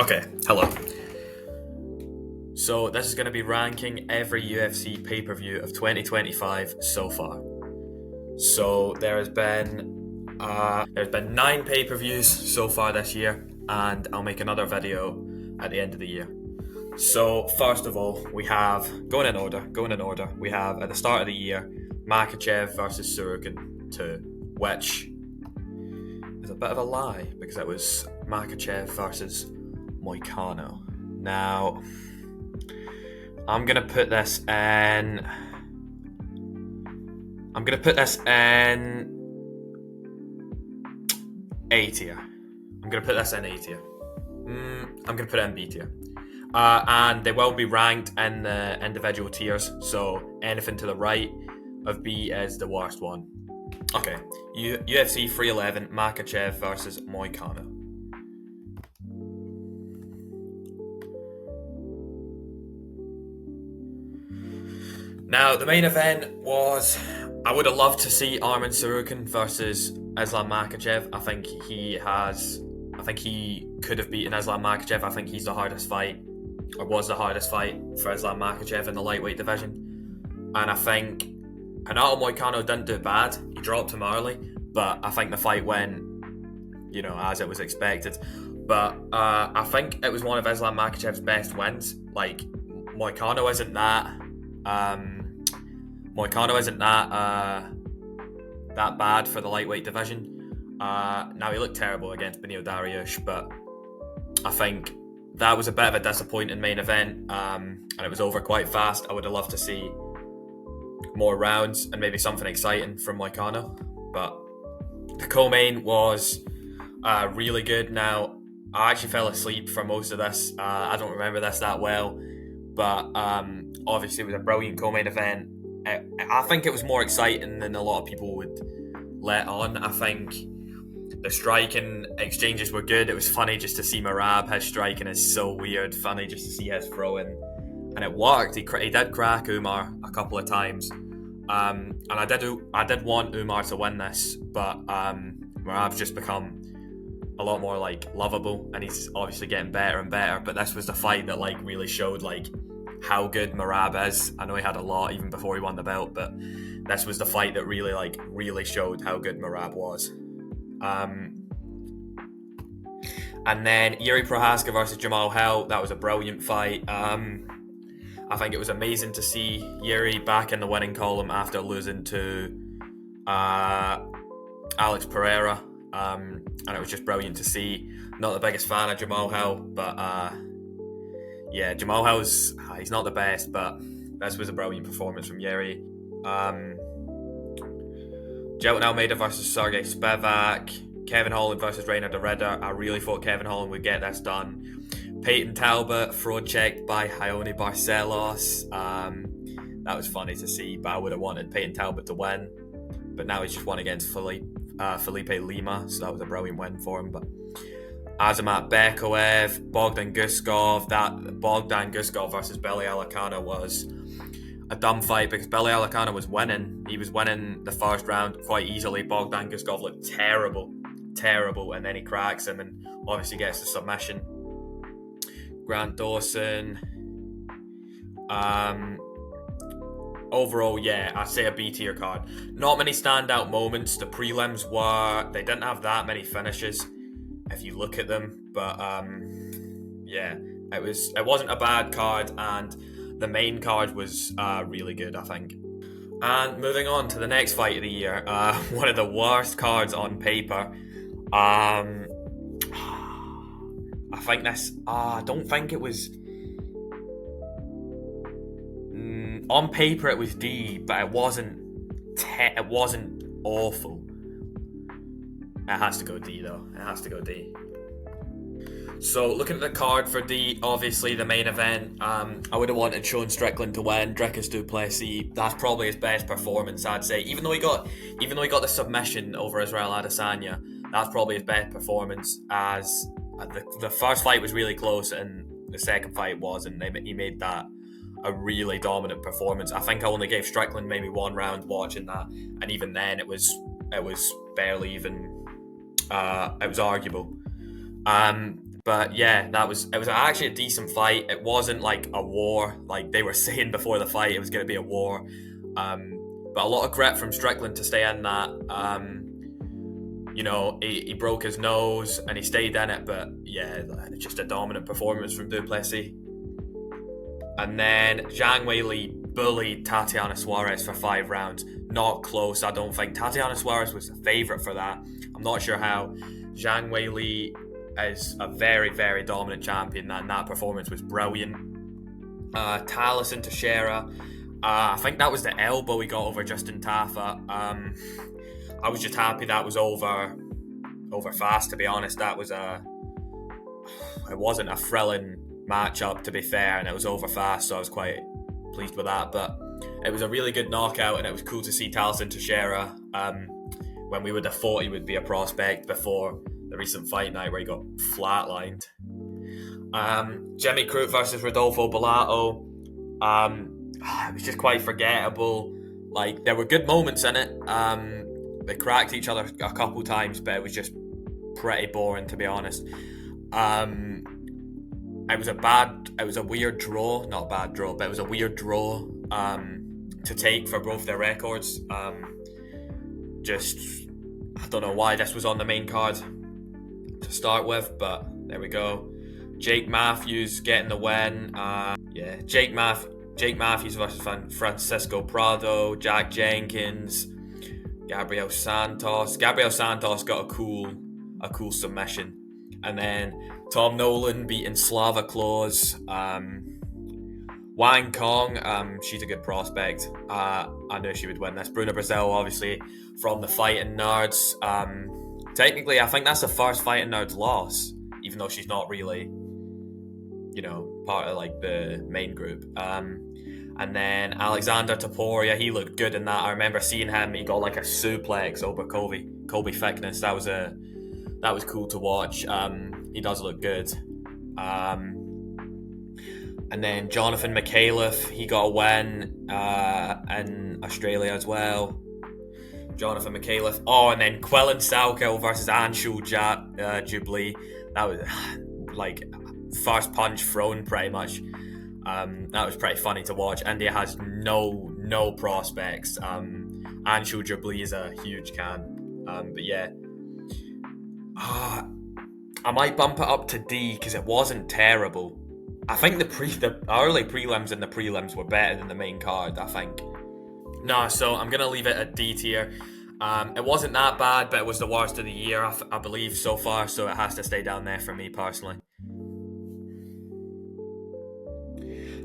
Okay, hello. So this is going to be ranking every UFC pay-per-view of 2025 so far. So there's been 9 pay-per-views so far this year, and I'll make another video at the end of the year. So first of all, we have going in order. We have at the start of the year Makhachev versus Sorokin 2, which is a bit of a lie because it was Makhachev versus Moicano. Now, I'm gonna put this in A tier. I'm gonna put this in A tier. I'm gonna put it in B tier. And they will be ranked in the individual tiers. So anything to the right of B is the worst one. Okay, UFC 311 Makhachev versus Moicano. Now, the main event was, I would have loved to see Arman Tsarukyan versus Islam Makhachev. I think he could have beaten Islam Makhachev. I think he's the hardest fight, or was the hardest fight for Islam Makhachev in the lightweight division. And I think Renato Moicano didn't do bad. He dropped him early, but I think the fight went, as it was expected. But I think it was one of Islam Makhachev's best wins. Like, Moicano isn't that bad for the lightweight division. Now, he looked terrible against Beneil Dariush, but I think that was a bit of a disappointing main event, and it was over quite fast. I would have loved to see more rounds and maybe something exciting from Moicano, but the co-main was really good. Now, I actually fell asleep for most of this. I don't remember this that well, but obviously it was a brilliant co-main event. I think it was more exciting than a lot of people would let on. I think the striking exchanges were good. It was funny just to see Merab. His striking is so weird. Funny just to see his throwing, and it worked. He did crack Umar a couple of times, and I did want Umar to win this, but Merab's just become a lot more lovable, and he's obviously getting better and better. But this was the fight that really showed how good Merab is. I know he had a lot even before he won the belt, but this was the fight that really showed how good Merab was. And then Yuri Prohaska versus Jamal Hill. That was a brilliant fight. I think it was amazing to see Yuri back in the winning column after losing to Alex Pereira. And it was just brilliant to see. Not the biggest fan of Jamal Hill, but Jamal Hill's he's not the best, but this was a brilliant performance from Yuri. Jelton Almeida versus Sergey Spivak. Kevin Holland versus Reiner de Ridder. I really thought Kevin Holland would get this done. Peyton Talbot fraud checked by Ione Barcelos. That was funny to see, but I would have wanted Peyton Talbot to win. But now he's just won against Felipe Lima, so that was a brilliant win for him. But Azamat Bekoev, Bogdan Guskov. That Bogdan Guskov versus Billy Alakana was a dumb fight because Billy Alakana was winning. He was winning the first round quite easily. Bogdan Guskov looked terrible, and then he cracks him and obviously gets the submission. Grant Dawson. Overall, I'd say a B tier card. Not many standout moments. The prelims they didn't have that many finishes if you look at them, but it wasn't a bad card, and the main card was really good, I think. And moving on to the next fight of the year, one of the worst cards on paper. I think this. I don't think it was. On paper, it was D, but it wasn't. It wasn't awful. It has to go D though. It has to go D. So looking at the card for D, obviously the main event, I would have wanted Sean Strickland to win. Dricus du Plessis, that's probably his best performance, I'd say. Even though he got the submission over Israel Adesanya, that's probably his best performance. As the first fight was really close, and the second fight wasn't. He made that a really dominant performance. I think I only gave Strickland maybe one round watching that, and even then it was barely even. It was arguable. But yeah, it was actually a decent fight. It wasn't like a war, like they were saying before the fight. It was going to be a war. But a lot of grit from Strickland to stay in that. He broke his nose and he stayed in it. But yeah, just a dominant performance from Du Plessis. And then Zhang Weili bullied Tatiana Suarez for 5 rounds. Not close, I don't think. Tatiana Suarez was the favourite for that. I'm not sure how. Zhang Weili is a very, very dominant champion, and that performance was brilliant. Talison Teixeira, I think that was the elbow he got over Justin Tafa. I was just happy that was over fast, to be honest. It wasn't a thrilling matchup, to be fair, and it was over fast, so I was quite pleased with that. But it was a really good knockout, and it was cool to see Talison Teixeira when we would have thought he would be a prospect before the recent fight night where he got flatlined. Jimmy Crute versus Rodolfo Bellato. It was just quite forgettable. Like, there were good moments in it. They cracked each other a couple times, but it was just pretty boring, to be honest. It was a weird draw, not a bad draw, but it was a weird draw to take for both their records. I don't know why this was on the main card to start with, but there we go. Jake Matthews getting the win. Jake Matthews versus Francisco Prado, Jack Jenkins, Gabriel Santos. Gabriel Santos got a cool submission. And then Tom Nolan beating Slava Claus. Wang Kong, she's a good prospect. I knew she would win this. Bruna Brazil, obviously, from the Fighting Nerds. Technically, I think that's the first Fighting Nerds loss, even though she's not really, part of like the main group. And then Alexander Topuria, he looked good in that. I remember seeing him. He got like a suplex over Colby Thickness. That was cool to watch. He does look good. And then Jonathan McAuliffe, he got a win in Australia as well. Jonathan McAuliffe. Oh, and then Quillan Salkill versus Anshul Jubilee. That was like first punch thrown, pretty much. That was pretty funny to watch. India has no prospects. Anshul Jubilee is a huge can. But yeah. I might bump it up to D because it wasn't terrible. I think the early prelims and the prelims were better than the main card, I think. No, so I'm going to leave it at D tier. It wasn't that bad, but it was the worst of the year, I believe, so far, so it has to stay down there for me personally.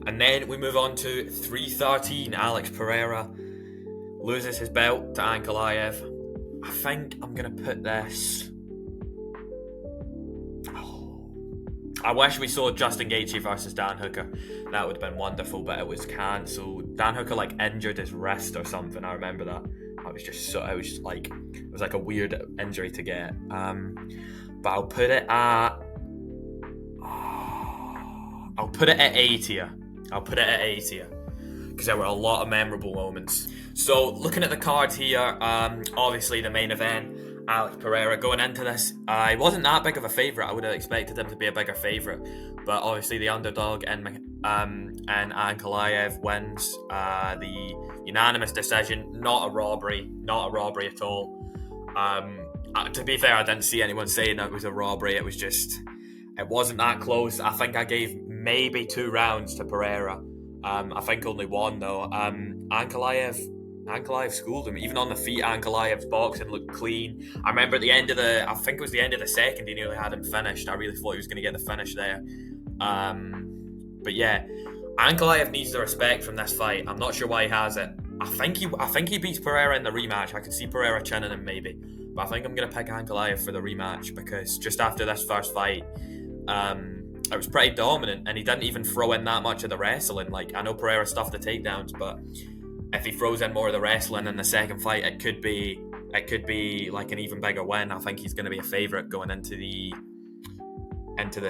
And then we move on to 313. Alex Pereira loses his belt to Ankalaev. I think I'm going to put this... I wish we saw Justin Gaethje versus Dan Hooker. That would have been wonderful, but it was cancelled. Dan Hooker injured his wrist or something. I remember that. It was like a weird injury to get. But I'll put it at A tier. Because there were a lot of memorable moments. So looking at the card here, obviously the main event. Alex Pereira going into this, he wasn't that big of a favourite. I would have expected him to be a bigger favourite, but obviously the underdog and Ankalaev wins the unanimous decision. Not a robbery at all. To be fair, I didn't see anyone saying it was a robbery. It wasn't that close. I think I gave maybe 2 rounds to Pereira. I think only 1 though. Ankalaev schooled him. Even on the feet, Ankalaev's boxing looked clean. I remember at the end of I think it was the end of the second, he nearly had him finished. I really thought he was going to get the finish there. But yeah, Ankalaev needs the respect from this fight. I'm not sure why he has it. I think he beats Pereira in the rematch. I could see Pereira chinning him maybe. But I think I'm going to pick Ankalaev for the rematch because just after this first fight, it was pretty dominant and he didn't even throw in that much of the wrestling. I know Pereira stuffed the takedowns, but if he throws in more of the wrestling in the second fight, it could be like an even bigger win. I think he's going to be a favourite going into the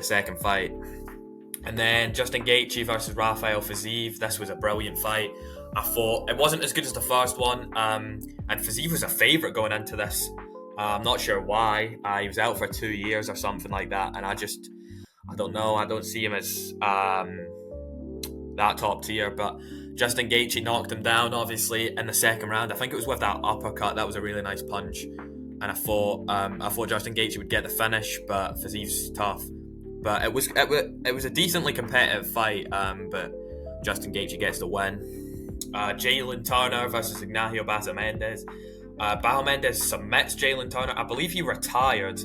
second fight. And then Justin Gaethje versus Rafael Fiziev. This was a brilliant fight. I thought it wasn't as good as the first one, and Fiziev was a favourite going into this. I'm not sure why. He was out for 2 years or something like that, and I don't know. I don't see him as that top tier, but Justin Gaethje knocked him down, obviously, in the second round. I think it was with that uppercut. That was a really nice punch, and I thought Justin Gaethje would get the finish, but Fiziv's tough. But it was a decently competitive fight, but Justin Gaethje gets the win. Jalen Turner versus Ignacio Barramendez. Barramendez submits Jalen Turner. I believe he retired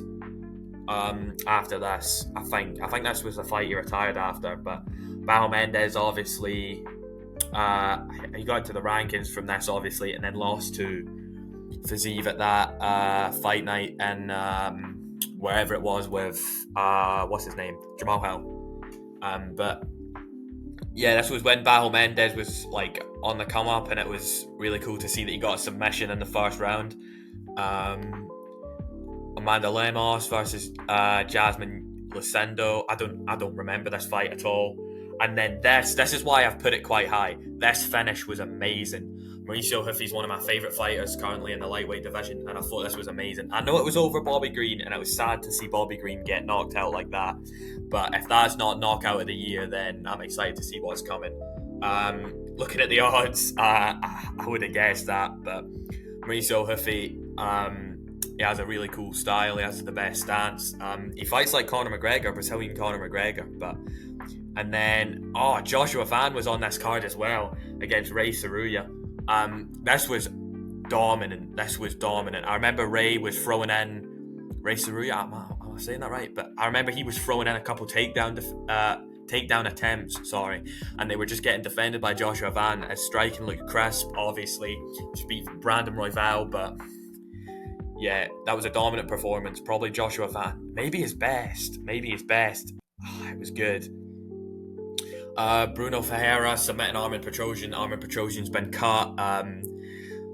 after this. I think this was the fight he retired after. But Barramendez obviously he got into the rankings from this, obviously, and then lost to Fiziv at that fight night in wherever it was with what's his name, Jamal Hill. But yeah, this was when Barramendez was like on the come up, and it was really cool to see that he got a submission in the first round. Amanda Lemos versus Jasmine Lucindo. I don't remember this fight at all. And then this is why I've put it quite high. This finish was amazing. Mauricio Huffy's one of my favourite fighters currently in the lightweight division, and I thought this was amazing. I know it was over Bobby Green, and it was sad to see Bobby Green get knocked out like that. But if that's not knockout of the year, then I'm excited to see what's coming. Looking at the odds, I would have guessed that, but Mauricio Huffy, he has a really cool style. He has the best stance. He fights like Conor McGregor, Brazilian Conor McGregor. And then Joshua Van was on this card as well against Ray Saruya. This was dominant. I remember Ray was throwing in Ray Saruya. Am I saying that right? But I remember he was throwing in a couple takedown attempts. And they were just getting defended by Joshua Van. His striking looked crisp. Obviously, just beat Brandon Royval, but yeah, that was a dominant performance. Probably Joshua Van, maybe his best. It was good. Bruno Ferreira submitting Armin Petrosyan. Armin Petrosyan's been cut.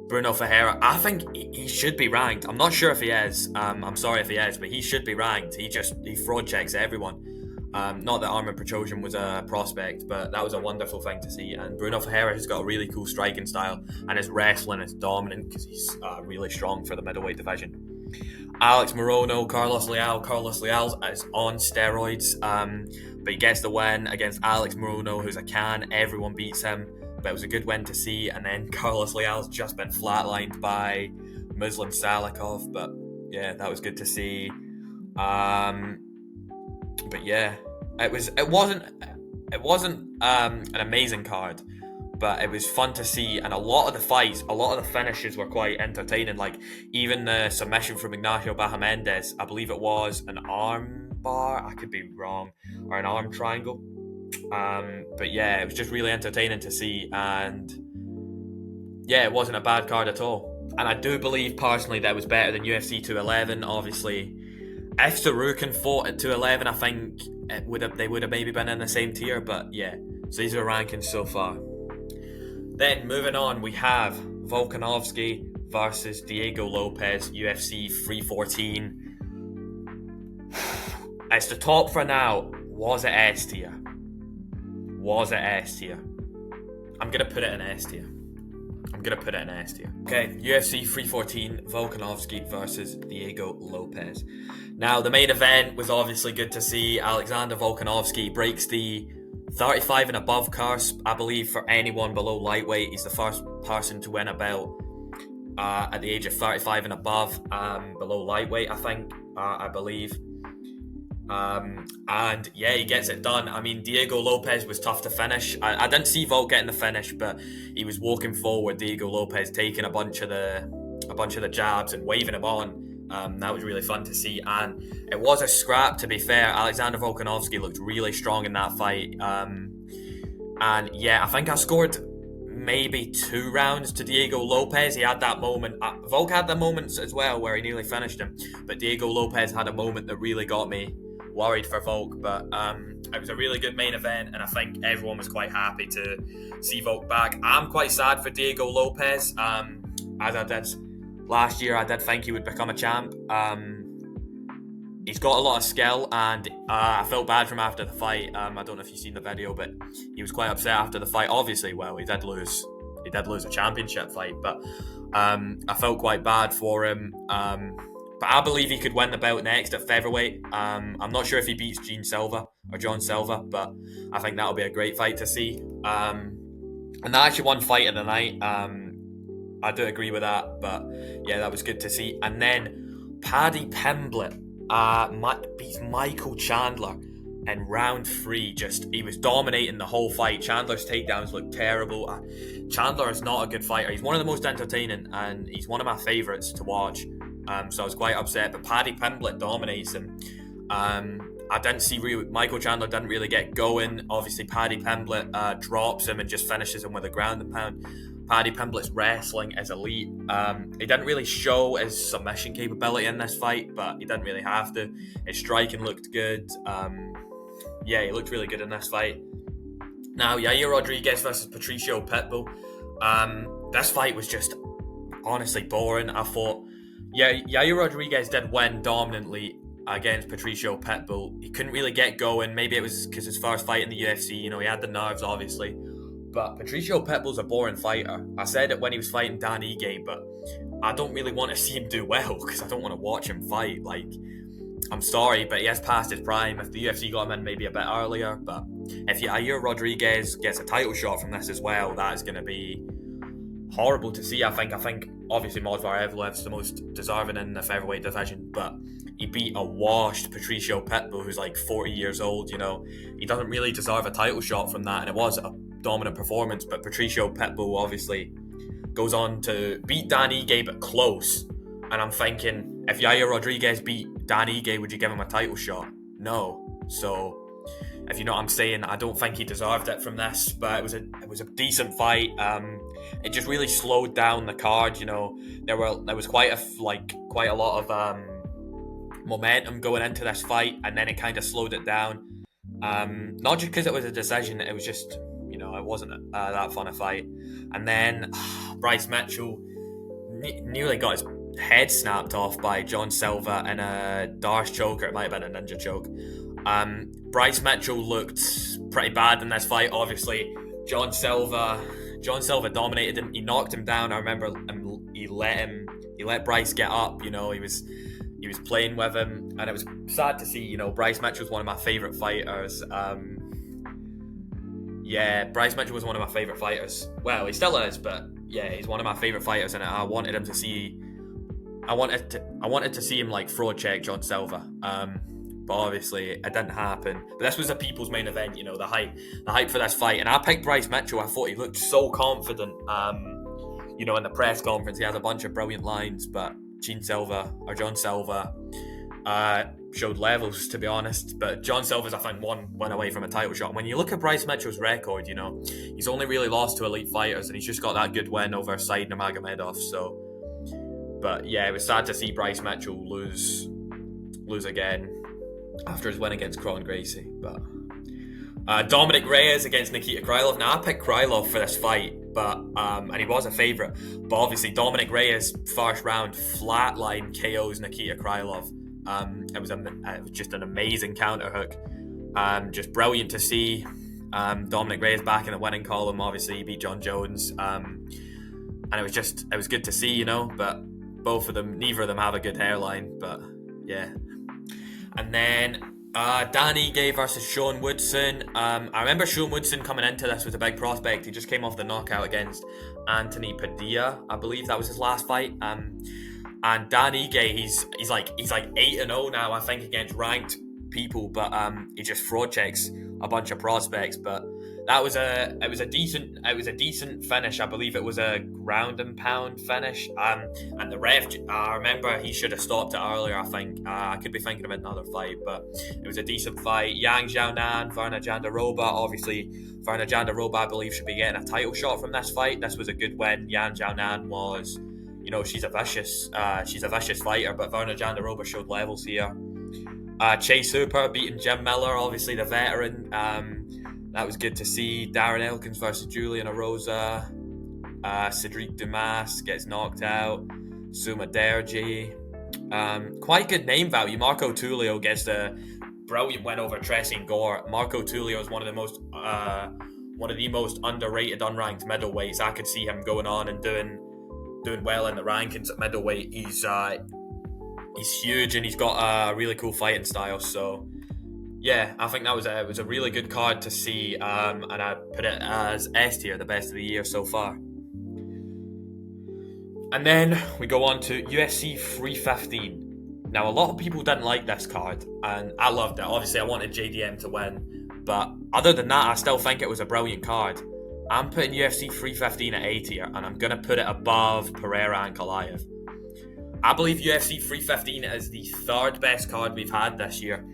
Bruno Ferreira, I think he should be ranked. I'm not sure if he is. I'm sorry if he is, but he should be ranked. He fraud checks everyone. Not that Armin Petrosyan was a prospect, but that was a wonderful thing to see. And Bruno Ferreira has got a really cool striking style, and his wrestling is dominant because he's really strong for the middleweight division. Alex Morono, Carlos Leal. Carlos Leal is on steroids, but he gets the win against Alex Morono, who's a can. Everyone beats him, but it was a good win to see. And then Carlos Leal's just been flatlined by Muslim Salikov, but yeah, that was good to see. But yeah, it wasn't an amazing card, but it was fun to see, and a lot of the finishes were quite entertaining. Like even the submission from Ignacio Barramendez, I believe it was an arm bar, I could be wrong, or an arm triangle. But yeah, it was just really entertaining to see, and yeah, it wasn't a bad card at all. And I do believe personally that it was better than UFC 211. Obviously, if Sarukin fought at 211, I think they would have maybe been in the same tier. But yeah, so these are rankings so far. Then moving on, we have Volkanovski versus Diego Lopez, UFC 314. It's the top for now. Was it S tier? I'm going to put it in S tier. Okay, UFC 314, Volkanovski versus Diego Lopez. Now, the main event was obviously good to see. Alexander Volkanovski breaks the 35 and above curse, I believe, for anyone below lightweight. He's the first person to win a belt at the age of 35 and above, below lightweight, I believe. And yeah, he gets it done. I mean, Diego Lopez was tough to finish. I didn't see Volk getting the finish, but he was walking forward, Diego Lopez, taking a bunch of the jabs and waving him on. That was really fun to see, and it was a scrap, to be fair. Alexander Volkanovski looked really strong in that fight, and yeah, I think I scored maybe 2 rounds to Diego Lopez. He had that moment. Volk had the moments as well where he nearly finished him, but Diego Lopez had a moment that really got me worried for Volk. But it was a really good main event, and I think everyone was quite happy to see Volk back. I'm quite sad for Diego Lopez, as I did last year. I did think he would become a champ. He's got a lot of skill, and I felt bad for him after the fight. I don't know if you've seen the video, but he was quite upset after the fight. Obviously, well, he did lose a championship fight, but I felt quite bad for him. But I believe he could win the belt next at featherweight. I'm not sure if he beats John Silva, but I think that'll be a great fight to see. And that actually one fight of the night. I do agree with that, but yeah, that was good to see. And then Paddy Pimblett beats Michael Chandler in round 3. He was dominating the whole fight. Chandler's takedowns looked terrible. Chandler is not a good fighter. He's one of the most entertaining, and he's one of my favourites to watch. So I was quite upset, but Paddy Pimblett dominates him. I didn't see Michael Chandler didn't really get going. Obviously, Paddy Pimblett drops him and just finishes him with a ground and pound. Paddy Pimblett's wrestling is elite. He didn't really show his submission capability in this fight, but he didn't really have to. His striking looked good. He looked really good in this fight. Now, Yair Rodriguez versus Patricio Pitbull. This fight was just honestly boring. I thought, Yair Rodriguez did win dominantly against Patricio Pitbull. He couldn't really get going. Maybe it was because his first fight in the UFC, he had the nerves, obviously. But Patricio Pitbull's a boring fighter. I said it when he was fighting Dan Ige, but I don't really want to see him do well because I don't want to watch him fight. I'm sorry, but he has passed his prime. If the UFC got him in maybe a bit earlier, but if Yair Rodriguez gets a title shot from this as well, that is going to be horrible to see. I think obviously Movsar Evloev's the most deserving in the featherweight division, but he beat a washed Patricio Pitbull who's 40 years old. He doesn't really deserve a title shot from that, and it was a dominant performance. But Patricio Pitbull obviously goes on to beat Dan Ige, but close. And I'm thinking, if Yair Rodriguez beat Dan Ige, would you give him a title shot? No. So, if you know what I'm saying, I don't think he deserved it from this. But it was a decent fight. It just really slowed down the card. There was quite a lot of momentum going into this fight, and then it kind of slowed it down. Not just because it was a decision, it was just it wasn't that fun a fight. And then Bryce Mitchell nearly got his head snapped off by John Silva in a Darce choke, or it might have been a ninja choke. Bryce Mitchell looked pretty bad in this fight. Obviously, John Silva dominated him. He knocked him down. I remember he let Bryce get up. He was playing with him, and it was sad to see. Bryce Mitchell was one of my favourite fighters. Bryce Mitchell was one of my favourite fighters. Well, he still is, but yeah, he's one of my favourite fighters, and I wanted to see him throw check John Silva. But obviously it didn't happen. But this was a people's main event, the hype for this fight. And I picked Bryce Mitchell. I thought he looked so confident. In the press conference, he has a bunch of brilliant lines, but John Silva showed levels, to be honest. But John Silva's, I think, one win away from a title shot. And when you look at Bryce Mitchell's record, he's only really lost to elite fighters, and he's just got that good win over Said Nurmagomedov. So, but yeah, it was sad to see Bryce Mitchell lose again after his win against Cron Gracie. But Dominic Reyes against Nikita Krylov. Now, I picked Krylov for this fight, but and he was a favourite. But obviously, Dominic Reyes first round flatline KOs Nikita Krylov. It was just an amazing counter hook. Just brilliant to see. Dominic Reyes back in the winning column. Obviously, he beat John Jones, and it was good to see, But neither of them have a good hairline. But yeah. And then Dan Ige versus Sean Woodson. I remember Sean Woodson coming into this was a big prospect. He just came off the knockout against Anthony Padilla. I believe that was his last fight. And Dan Ige, he's 8-0 now, I think, against ranked people, but he just fraud checks a bunch of prospects. But it was a decent finish. I believe it was a ground and pound finish. And the ref, I remember he should have stopped it earlier. I think I could be thinking of another fight, but it was a decent fight. Yang Xiaonan, Virna Jandiroba. Obviously, Virna Jandiroba, I believe, should be getting a title shot from this fight. This was a good win. Yang Xiaonan was, she's a vicious fighter, but Virna Jandiroba showed levels here. Chase Hooper beating Jim Miller, obviously the veteran. That was good to see. Darren Elkins versus Julian Erosa. Cedric Dumas gets knocked out. Suma Derji. Quite good name value. Marco Tulio gets the brilliant win over Tressie Gore. Marco Tulio is one of the most underrated unranked middleweights. I could see him going on and doing well in the rankings at middleweight. He's huge and he's got a really cool fighting style. So yeah, I think that was a really good card to see, and I put it as S tier, the best of the year so far. And then we go on to UFC 315. Now, a lot of people didn't like this card, and I loved it. Obviously, I wanted JDM to win, but other than that, I still think it was a brilliant card. I'm putting UFC 315 at A tier, and I'm going to put it above Pereira and Kalaev. I believe UFC 315 is the third best card we've had this year.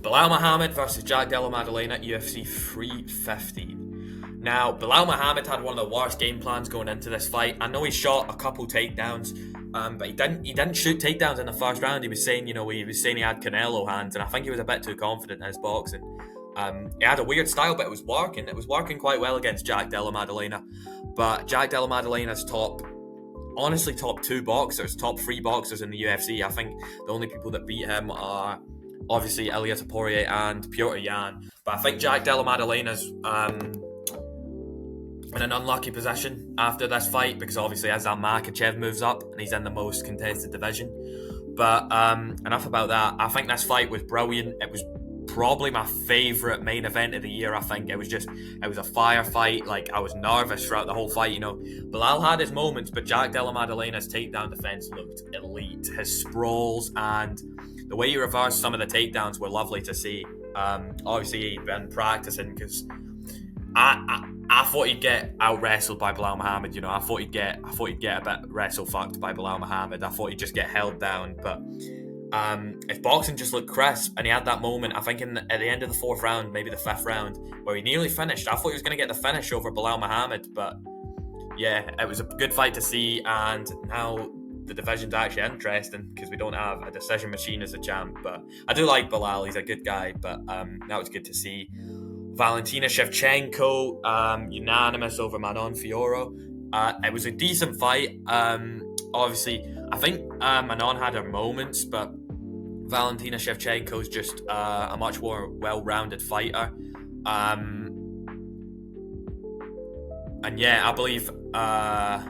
Belal Muhammad versus Jack Della Maddalena, UFC 315. Now, Belal Muhammad had one of the worst game plans going into this fight. I know he shot a couple takedowns, but he didn't shoot takedowns in the first round. He was saying, he had Canelo hands, and I think he was a bit too confident in his boxing. He had a weird style, but it was working. It was working quite well against Jack Della Maddalena. But Jack Della Maddalena's top 2 boxers, top 3 boxers in the UFC. I think the only people that beat him are obviously Ilia Topuria and Petr Yan. But I think Jack Della Maddalena's in an unlucky position after this fight, because obviously Azam Makhachev moves up and he's in the most contested division. But enough about that. I think this fight was brilliant. It was probably my favourite main event of the year. I think it was a firefight. Like, I was nervous throughout the whole fight. Belal had his moments, but Jack Della Maddalena's takedown defense looked elite. His sprawls and the way he reversed some of the takedowns were lovely to see. Obviously he'd been practicing, because I thought he'd get out wrestled by Belal Muhammad. I thought he'd get a bit wrestle fucked by Belal Muhammad. I thought he'd just get held down. But if boxing just looked crisp, and he had that moment, I think at the end of the 4th round, maybe the 5th round, where he nearly finished. I thought he was going to get the finish over Belal Muhammad, but yeah, it was a good fight to see. And now the division's actually interesting, because we don't have a decision machine as a champ. But I do like Belal; he's a good guy. But that was good to see. Valentina Shevchenko, unanimous over Manon Fiorot. It was a decent fight. Obviously, I think Manon had her moments, but Valentina Shevchenko is just a much more well-rounded fighter. And yeah, I believe that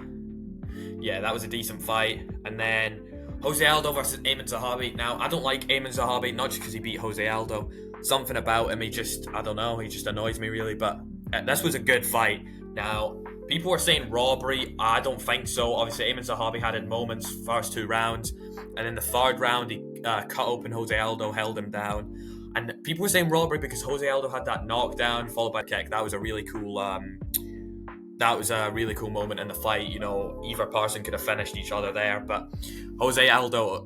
was a decent fight. And then Jose Aldo versus Ayman Zahabi. Now, I don't like Ayman Zahabi, not just because he beat Jose Aldo. Something about him, he just annoys me really. But this was a good fight. Now, people were saying robbery. I don't think so. Obviously, Ayman Zahabi had in moments, first 2 rounds. And in the 3rd round, he cut open Jose Aldo, held him down. And people were saying robbery because Jose Aldo had that knockdown followed by a kick. That was a really cool moment in the fight. Either person could have finished each other there. But Jose Aldo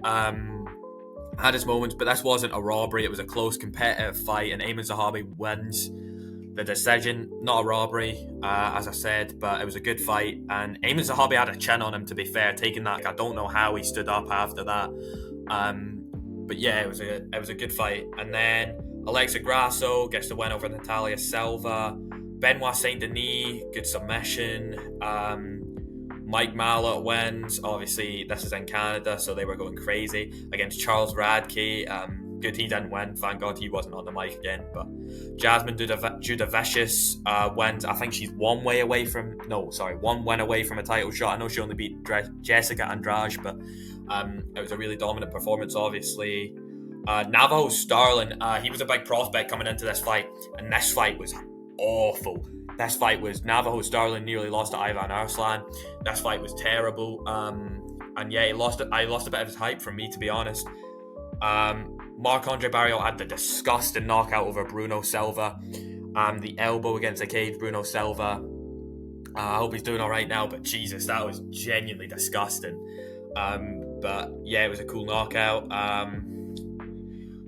had his moments, but this wasn't a robbery. It was a close, competitive fight, and Ayman Zahabi wins the decision. Not a robbery, as I said, but it was a good fight. And Ayman Zahabi had a chin on him, to be fair, taking that. I don't know how he stood up after that. But yeah, it was a good fight. And then Alexa Grasso gets the win over Natalia Silva. Benoit Saint Denis, good submission. Mike Malott wins. Obviously, this is in Canada, so they were going crazy against Charles Radke. Good he didn't win. Thank God he wasn't on the mic again. But Jasmine Judavicius wins. I think she's one win away from a title shot. I know she only beat Jessica Andrade, but it was a really dominant performance, obviously. Navajo Sterling, he was a big prospect coming into this fight, and this fight was awful. This fight was Navajo Sterling nearly lost to Ivan Arslan. This fight was terrible. And yeah, I lost a bit of his hype from me, to be honest. Marc-Andre Barrios had the disgusting knockout over Bruno Silva. The elbow against the cage, Bruno Silva. I hope he's doing all right now, but Jesus, that was genuinely disgusting. But yeah, it was a cool knockout.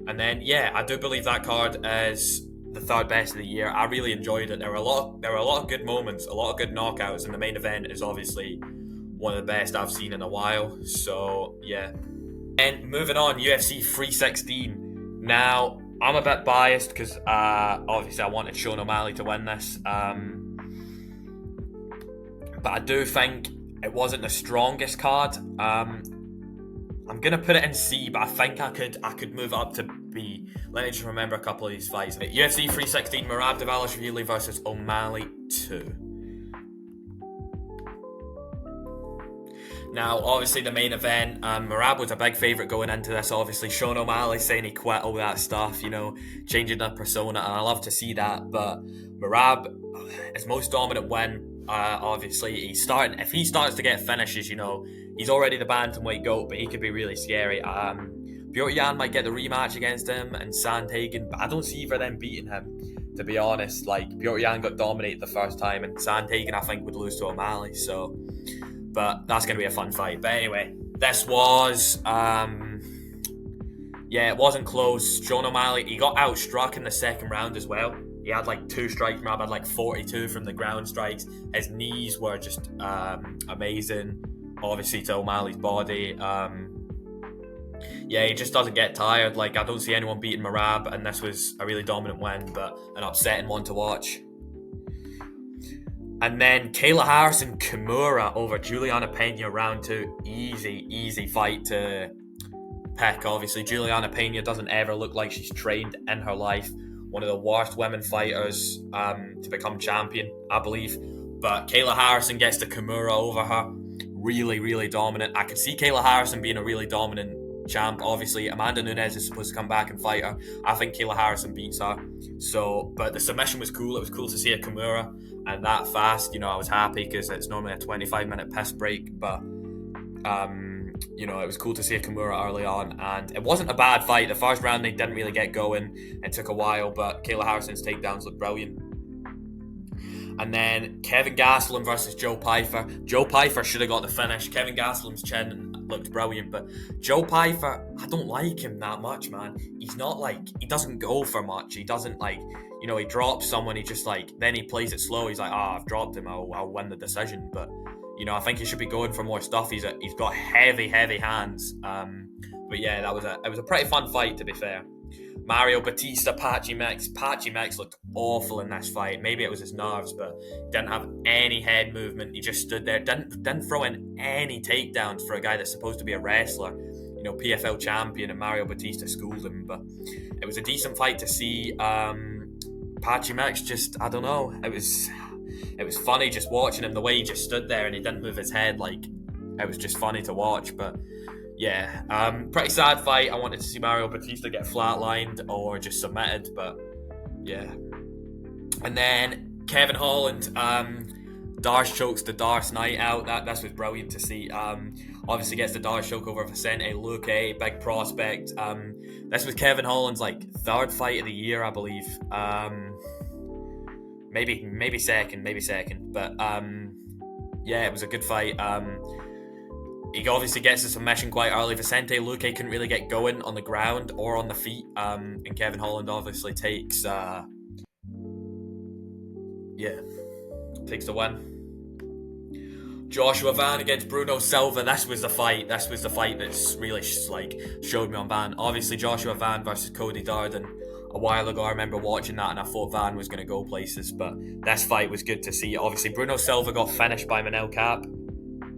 And then yeah, I do believe that card is the 3rd best of the year. I really enjoyed it. There were a lot of good moments, a lot of good knockouts, and the main event is obviously one of the best I've seen in a while. So yeah. And moving on, UFC 316. Now, I'm a bit biased because obviously I wanted Sean O'Malley to win this. But I do think it wasn't the strongest card. I'm gonna put it in C, but I think I could move up to B. Let me just remember a couple of these fights. UFC 316, Merab Dvalishvili versus O'Malley 2. Now, obviously, the main event, Merab was a big favourite going into this. Obviously, Sean O'Malley saying he quit, all that stuff, changing their persona, and I love to see that. But Merab, his most dominant win, obviously, if he starts to get finishes, he's already the bantamweight GOAT, but he could be really scary. Piotr Jan might get the rematch against him and Sandhagen, but I don't see either of them beating him, to be honest. Like, Piotr Jan got dominated the first time, and Sandhagen, I think, would lose to O'Malley, so... But that's going to be a fun fight. But anyway, this was... it wasn't close. Sean O'Malley, he got outstruck in the second round as well. He had like 2 strikes. Merab had like 42 from the ground strikes. His knees were just amazing, obviously, to O'Malley's body. He just doesn't get tired. Like, I don't see anyone beating Merab, and this was a really dominant win, but an upsetting one to watch. And then Kayla Harrison Kimura over Juliana Pena, round 2. Easy fight to pick, obviously. Juliana Pena doesn't ever look like she's trained in her life. One of the worst women fighters to become champion, I believe. But Kayla Harrison gets the Kimura over her. Really, really dominant. I could see Kayla Harrison being a really dominant champ. Obviously, Amanda Nunes is supposed to come back and fight her. I think Kayla Harrison beats her. But the submission was cool. It was cool to see a Kimura, and that fast. I was happy because it's normally a 25-minute piss break. But it was cool to see a Kimura early on, and it wasn't a bad fight. The first round they didn't really get going. It took a while, but Kayla Harrison's takedowns looked brilliant. And then Kevin Gastelum versus Joe Pyfer. Joe Pyfer should have got the finish. Kevin Gastelum's chin looked brilliant, but Joe Pyfer, I don't like him that much, man. He's not he doesn't go for much. He doesn't he drops someone, he just then he plays it slow. He's like, I've dropped him, I'll win the decision. But, I think he should be going for more stuff. He's got heavy hands. But yeah, it was a pretty fun fight, to be fair. Mario Batista, Patchy Mix. Patchy Mix looked awful in this fight. Maybe it was his nerves, but didn't have any head movement. He just stood there, didn't throw in any takedowns for a guy that's supposed to be a wrestler, PFL champion, and Mario Batista schooled him. But it was a decent fight to see. Patchy Mix just, I don't know, it was funny just watching him, the way he just stood there and he didn't move his head. It was just funny to watch. But yeah, pretty sad fight. I wanted to see Mario Batista get flatlined or just submitted, but yeah. And then Kevin Holland, Darce chokes the Darce Knight out. This was brilliant to see. Obviously gets the Darce choke over Vicente Luque, big prospect. This was Kevin Holland's 3rd fight of the year, I believe. Maybe second, but it was a good fight. He obviously gets the submission quite early. Vicente Luque couldn't really get going on the ground or on the feet, and Kevin Holland obviously takes the win. Joshua Van against Bruno Silva. This was the fight that's really showed me on Van. Obviously, Joshua Van versus Cody Darden a while ago. I remember watching that and I thought Van was going to go places, but this fight was good to see. Obviously, Bruno Silva got finished by Manel Cap.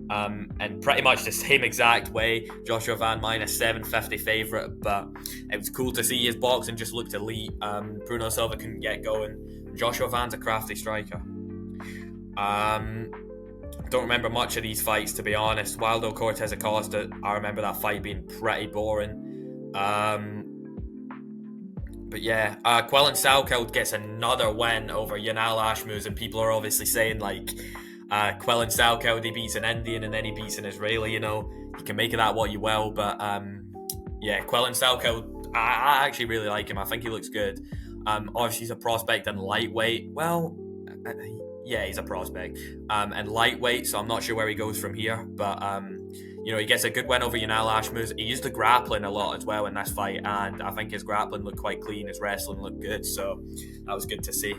And pretty much the same exact way. Joshua Van minus 750 favourite, but it was cool to see his boxing just looked elite. Bruno Silva couldn't get going. Joshua Van's a crafty striker. I don't remember much of these fights, to be honest. Waldo Cortez Acosta, I remember that fight being pretty boring. But yeah, Quillen Salkeld gets another win over Yanal Ashmouz, and people are obviously saying Quillen Salkeld, he beats an Indian and then he beats an Israeli, you can make of that what you will, but Quillen Salkeld, I actually really like him. I think he looks good. Obviously he's a prospect in lightweight. He's a prospect and lightweight, so I'm not sure where he goes from here, but he gets a good win over Yanal Ashmouz. He used the grappling a lot as well in this fight, and I think his grappling looked quite clean, his wrestling looked good, so that was good to see.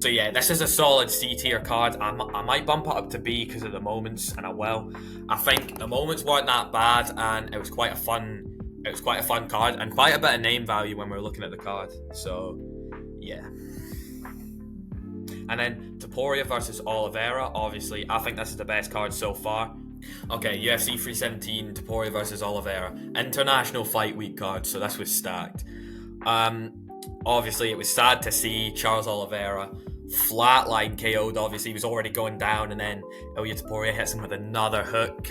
So yeah, this is a solid C tier card. I might bump it up to B because of the moments, and I will. I think the moments weren't that bad, and it was quite a fun card and quite a bit of name value when we were looking at the card. So yeah. And then Topuria versus Oliveira. Obviously, I think this is the best card so far. Okay, UFC 317, Topuria versus Oliveira. International Fight Week card, so this was stacked. Obviously, it was sad to see Charles Oliveira flatline KO'd. Obviously, he was already going down, and then Ilia Topuria hits him with another hook.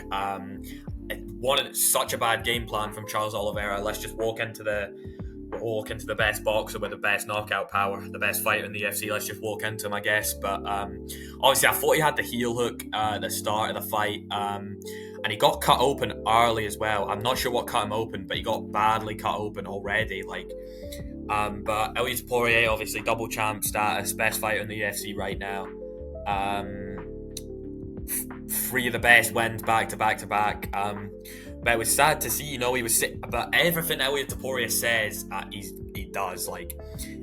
Such a bad game plan from Charles Oliveira. Let's just walk into the best boxer with the best knockout power, the best fighter in the UFC. Let's just walk into him, I guess. But obviously, I thought he had the heel hook at the start of the fight, and he got cut open early as well. I'm not sure what cut him open, but he got badly cut open already. But Ilia Topuria, obviously double champ status, best fighter in the UFC right now. Three of the best wins back to back to back. But it was sad to see, he was sick. But everything Ilia Topuria says, he does.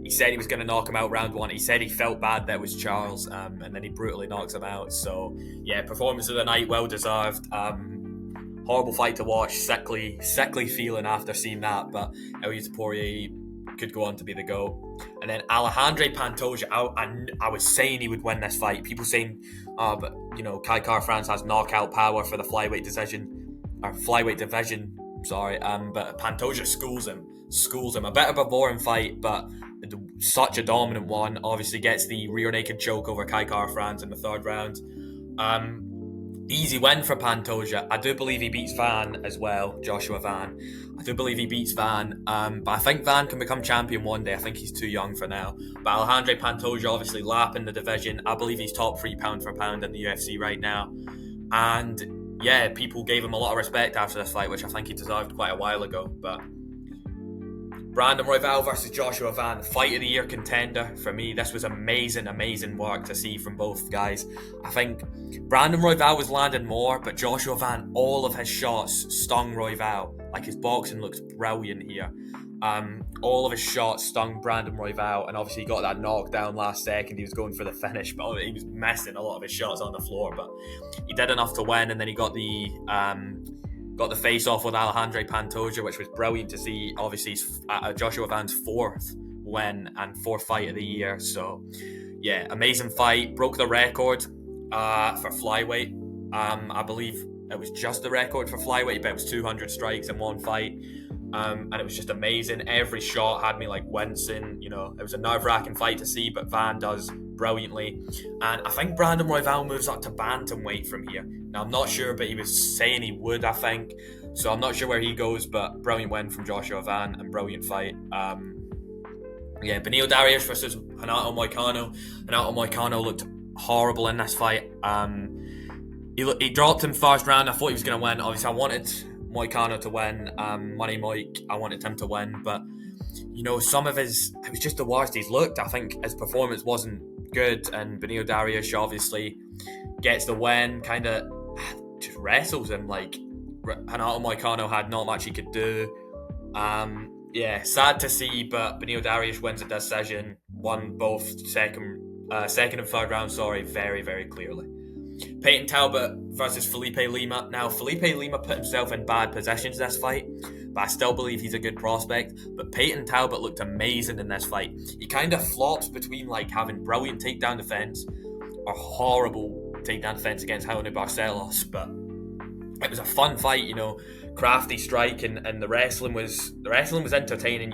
He said he was going to knock him out round one. He said he felt bad that it was Charles, and then he brutally knocks him out. So yeah, performance of the night, well deserved. Horrible fight to watch, sickly feeling after seeing that. But Ilia Topuria could go on to be the GOAT. And then Alejandro Pantoja, I was saying he would win this fight. People saying, but Kai Kara-France has knockout power for the flyweight division. But Pantoja schools him. A bit of a boring fight, but such a dominant one. Obviously gets the rear naked choke over Kai Kara-France in the third round. Easy win for Pantoja. I do believe he beats Van as well, Joshua Van. I do believe he beats Van, but I think Van can become champion one day. I think he's too young for now. But Alejandro Pantoja obviously lapping the division. I believe he's top 3 pound for pound in the UFC right now. And yeah, people gave him a lot of respect after this fight, which I think he deserved quite a while ago. But Brandon Royval versus Joshua Van, fight of the year contender for me. This was amazing work to see from both guys. I think Brandon Royval was landing more, but Joshua Van, all of his shots stung Royval. His boxing looks brilliant here. All of his shots stung Brandon Royval, and obviously he got that knockdown last second. He was going for the finish, but he was missing a lot of his shots on the floor. But he did enough to win, and then he got the face-off with Alejandro Pantoja, which was brilliant to see. Obviously, Joshua Van's 4th win and 4th fight of the year. So, yeah, amazing fight. Broke the record for flyweight. I believe it was just the record for flyweight, but it was 200 strikes in one fight. And it was just amazing. Every shot had me wincing. It was a nerve-wracking fight to see, but Van does brilliantly. And I think Brandon Royval moves up to bantamweight from here. Now, I'm not sure, but he was saying he would, I think. So I'm not sure where he goes, but brilliant win from Joshua Van and brilliant fight. Beneil Dariush versus Renato Moicano. Renato Moicano looked horrible in this fight. He dropped him first round. I thought he was going to win. Obviously, I wanted Moicano to win. Money Moik, I wanted him to win. But, it was just the worst he's looked. I think his performance wasn't good. And Beneil Dariush obviously gets the win, kind of just wrestles him. Renato Moicano had not much he could do. Sad to see, but Beneil Dariush wins a decision. Won both second and third round, very, very clearly. Peyton Talbot versus Felipe Lima. Now, Felipe Lima put himself in bad positions this fight, but I still believe he's a good prospect. But Peyton Talbot looked amazing in this fight. He kind of flops between having brilliant takedown defense or horrible takedown defense against Jaime Barcelos. But it was a fun fight, crafty strike, and the wrestling was entertaining.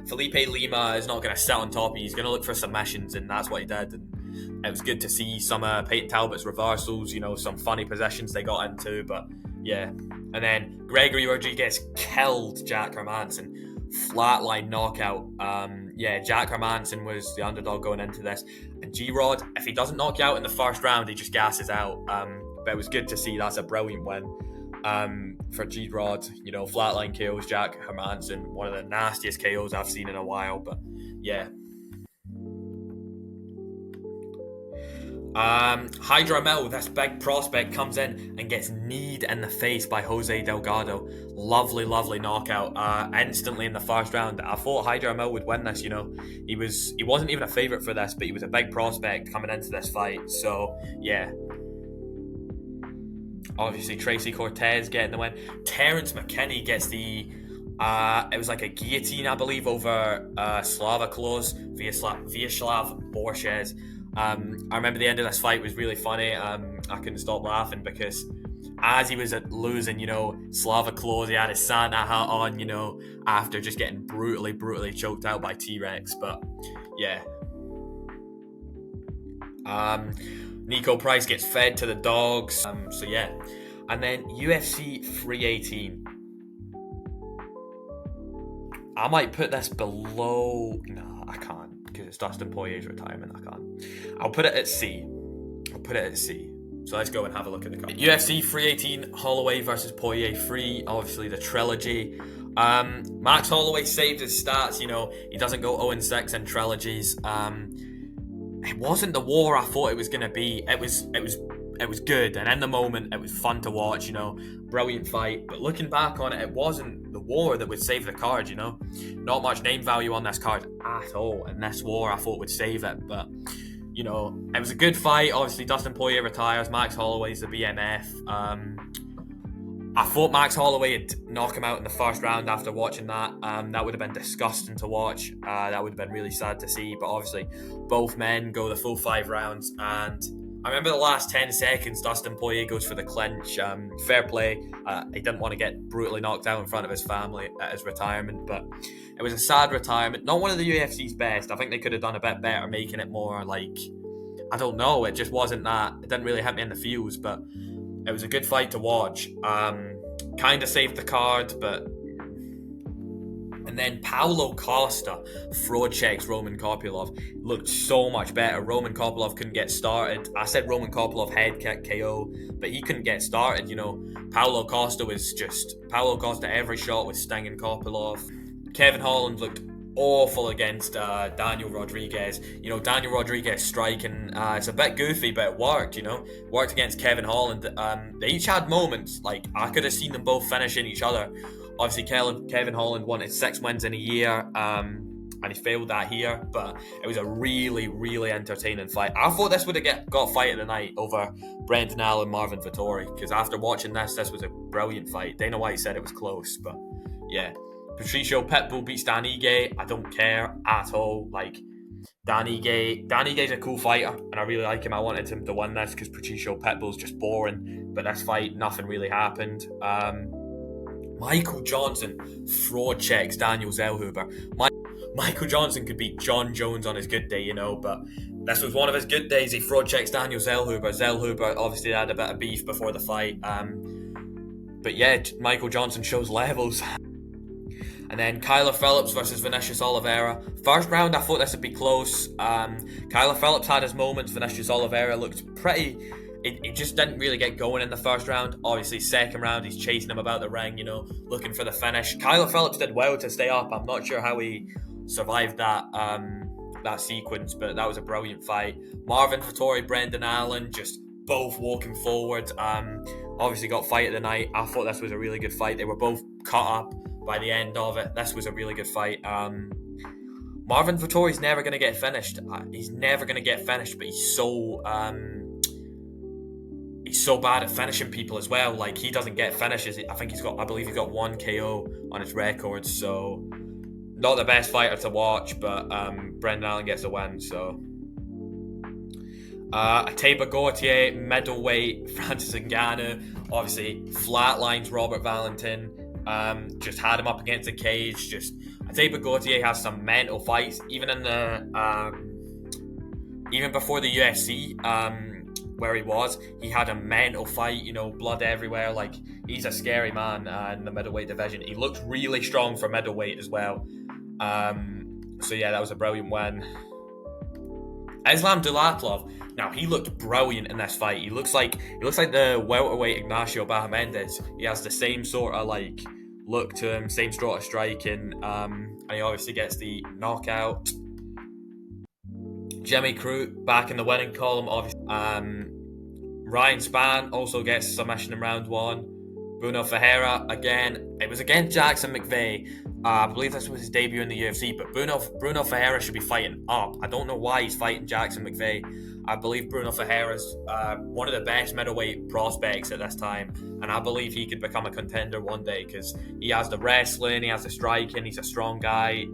Felipe Lima is not going to sit on top. He's going to look for submissions, and that's what he did. And it was good to see some Peyton Talbot's reversals, some funny positions they got into. But yeah, and then Gregory Rodriguez killed Jack Hermansson, flatline knockout. Jack Hermansson was the underdog going into this, and G-Rod, if he doesn't knock you out in the first round, he just gasses out. But it was good to see. That's a brilliant win for G-Rod. Flatline KOs Jack Hermansson, one of the nastiest KOs I've seen in a while. But yeah. Hydra Mel, this big prospect, comes in and gets kneed in the face by Jose Delgado. Lovely knockout. Instantly in the first round. I thought Hydra Mel would win this. He wasn't even a favourite for this, but he was a big prospect coming into this fight. So yeah. Obviously Tracy Cortez getting the win. Terrence McKinney gets the it was a guillotine, I believe, over Slava Klose Vyacheslav Borges. I remember the end of this fight was really funny. I couldn't stop laughing because as he was losing, Slava Klose, he had his Santa hat on, after just getting brutally choked out by T-Rex. But yeah. Nico Price gets fed to the dogs. So yeah. And then UFC 318. I might put this below... No, I can't, because it's Dustin Poirier's retirement. I can't. I'll put it at C. So let's go and have a look at the card. UFC 318, Holloway versus Poirier 3. Obviously the trilogy. Max Holloway saved his stats. He doesn't go 0-6 in trilogies. It wasn't the war I thought it was going to be. It was good, and in the moment it was fun to watch. Brilliant fight. But looking back on it, it wasn't the war that would save the card. Not much name value on this card at all, and this war I thought would save it. But it was a good fight. Obviously, Dustin Poirier retires. Max Holloway's the BMF. I thought Max Holloway would knock him out in the first round after watching that. That would have been disgusting to watch. That would have been really sad to see. But obviously, both men go the full 5 rounds. And I remember the last 10 seconds, Dustin Poirier goes for the clinch. Fair play. He didn't want to get brutally knocked out in front of his family at his retirement. But it was a sad retirement. Not one of the UFC's best. I think they could have done a bit better, making it more like... I don't know. It just wasn't that... It didn't really hit me in the feels, but... It was a good fight to watch. Kind of saved the card, but... And then Paulo Costa fraud checks Roman Kopylov. Looked so much better. Roman Kopylov couldn't get started. I said Roman Kopylov head kick KO, but he couldn't get started. Paulo Costa every shot was stinging Kopylov. Kevin Holland looked awful against Daniel Rodriguez. Daniel Rodriguez striking, it's a bit goofy, but it worked. Worked against Kevin Holland. They each had moments. Like, I could have seen them both finishing each other. Obviously, Kevin Holland wanted 6 wins in a year, and he failed that here. But it was a really, really entertaining fight. I thought this would have got fight of the night over Brendan Allen, Marvin Vettori, because after watching this was a brilliant fight. Dana White said it was close, but yeah. Patricio Pitbull beats Dan Ige. I don't care at all. Like, Dan Ige's a cool fighter, and I really like him. I wanted him to win this because Patricio Pitbull's just boring. But this fight, nothing really happened. Michael Johnson fraud checks Daniel Zellhuber. Michael Johnson could beat John Jones on his good day, but this was one of his good days. He fraud checks Daniel Zellhuber. Zellhuber obviously had a bit of beef before the fight. But yeah, Michael Johnson shows levels. And then Kyler Phillips versus Vinicius Oliveira. First round, I thought this would be close. Kyler Phillips had his moments. Vinicius Oliveira looked pretty... It just didn't really get going in the first round. Obviously, second round, he's chasing him about the ring, looking for the finish. Kyler Phillips did well to stay up. I'm not sure how he survived that sequence, but that was a brilliant fight. Marvin Vettori, Brendan Allen, just both walking forward. Obviously got fight of the night. I thought this was a really good fight. They were both cut up by the end of it. This was a really good fight. Marvin Vettori's never going to get finished. He's never going to get finished, but he's so bad at finishing people as well. Like, he doesn't get finishes. I believe he's got 1 KO on his record. So not the best fighter to watch, but Brendan Allen gets a win. So Taba Gautier, middleweight, Francis Ngannou, obviously flatlines Robert Valentin. Just had him up against the cage. Taba Gautier has some mental fights, even in the even before the UFC, where he had a mental fight. Blood everywhere. Like, he's a scary man in the middleweight division. He looks really strong for middleweight as well. So yeah, that was a brilliant win. Islam Dulatlov. Now, he looked brilliant in this fight. He looks like the welterweight Ignacio Bahamondes. He has the same sort of look to him, same sort of striking, and he obviously gets the knockout. Jimmy Crute back in the winning column, obviously. Ryan Spann also gets a submission in round 1. Bruno Ferreira again. It was against Jackson McVeigh. I believe this was his debut in the UFC, but Bruno Ferreira should be fighting up. I don't know why he's fighting Jackson McVeigh. I believe Bruno Ferreira's one of the best middleweight prospects at this time, and I believe he could become a contender one day because he has the wrestling, he has the striking, he's a strong guy.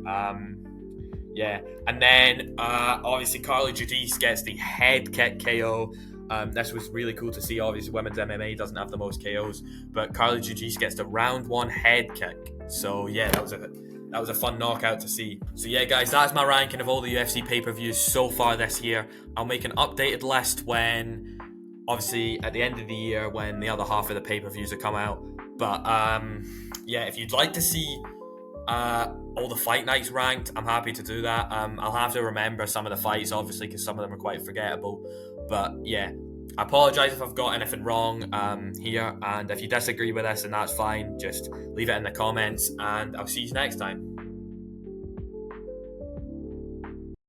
Yeah, and then obviously Carly Judice gets the head kick KO. This was really cool to see. Obviously, women's MMA doesn't have the most KOs, but Carly Judice gets the round 1 head kick. So yeah, that was that was a fun knockout to see. So yeah, guys, that's my ranking of all the UFC pay-per-views so far this year. I'll make an updated list when, obviously, at the end of the year, when the other half of the pay-per-views have come out. But yeah, if you'd like to see all the fight nights ranked, I'm happy to do that. I'll have to remember some of the fights, obviously, because some of them are quite forgettable. But yeah, I apologise if I've got anything wrong here, and if you disagree with this, then that's fine. Just leave it in the comments, and I'll see you next time.